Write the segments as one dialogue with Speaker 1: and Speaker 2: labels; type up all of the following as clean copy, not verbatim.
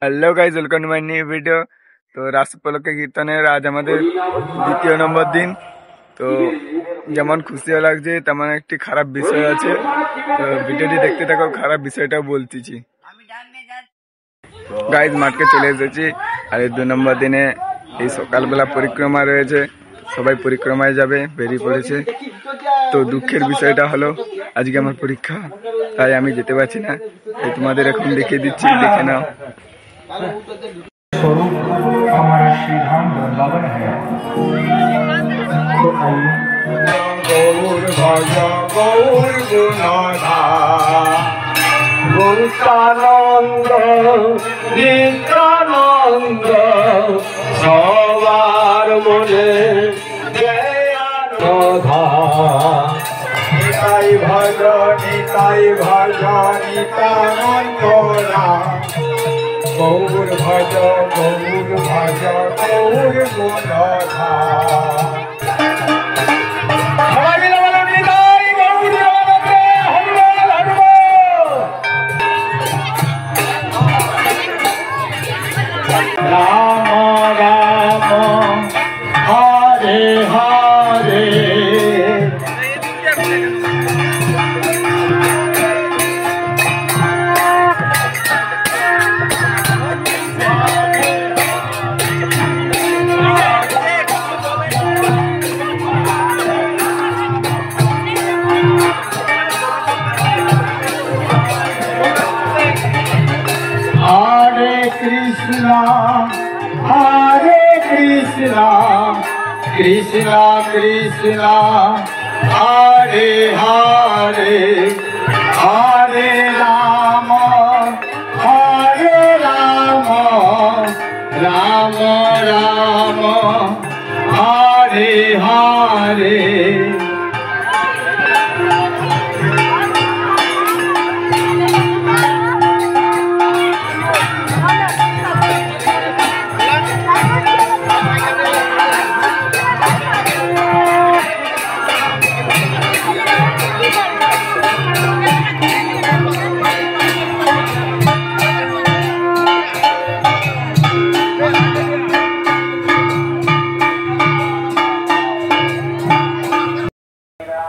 Speaker 1: Hello guys, welcome to my new video. तो रास उपलक्षे कीर्तনের আজ আমাদের দ্বিতীয় নম্বর দিন। তো যেমন খুশিও লাগছে তেমন একটি খারাপ বিষয় আছে। তো ভিডিওটি দেখতে থাকো, খারাপ বিষয়টাও বলতেছি। গাইস মাঠকে চলে এসেছি আর এই 2 নম্বর দিনে এই সকালবেলা পরিক্রমা রয়েছে, সবাই পরিক্রমায় যাবে বেরিয়ে পড়েছে। তো দুঃখের বিষয়টা হলো আজকে আমার পরীক্ষা, তাই আমি যেতে পারছি না। তাই তোমাদের এখন দেখিয়ে দিচ্ছি, দেখে নাও।
Speaker 2: स्वरूप हमारा श्री धाम वृंदावन है। तो आइए गौर भज गौर गुणधा गुरुतानंद नित्यानंद सवार मने जयानधा निताई भज नितानंद गौर भज गौर गुणधा। राम राम हरे हरे कृष्णा कृष्णा हरे हरे हरे राम राम राम हरे हरे।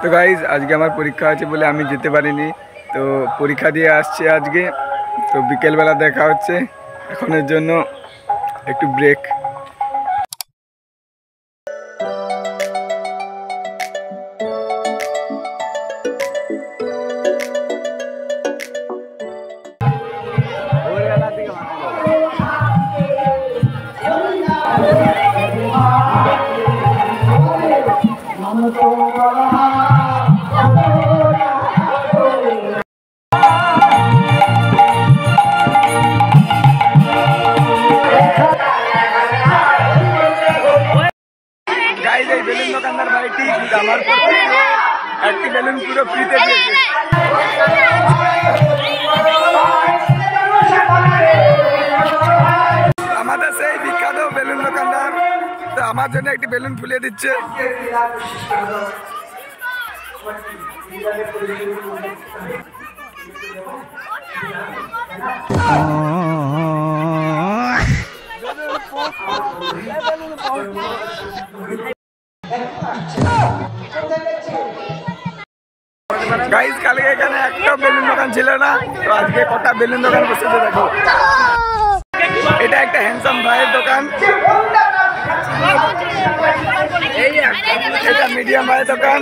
Speaker 1: তো গাইজ আজকে আমার পরীক্ষা আছে বলে আমি যেতে পারিনি। তো পরীক্ষা দিয়ে আসছে আজকে, তো বিকেলবেলা দেখা হচ্ছে। এখনের জন্য একটু ব্রেক। এই বেলুন দোকানদার ভাইটি আমার একটি বেলুন পুরো ফ্রিতে দিয়েছে। আমাদের সেই বিখ্যাত বেলুন দোকানদার তো আমার জন্য একটি বেলুন ফুলিয়ে দিচ্ছে। গাইস কালকে এখানে একটা বেলুন দোকান ছিল না, তো আজকে কটা বেলুন দোকান বসেছে দেখো। এটা একটা হ্যান্ডসাম ভাইয়ের দোকান, এটা মিডিয়াম ভাইয়ের দোকান,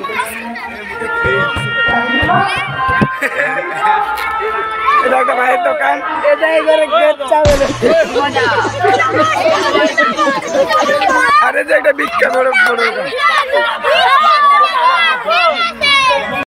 Speaker 1: এটা একটা ভাইয়ের দোকান, এটা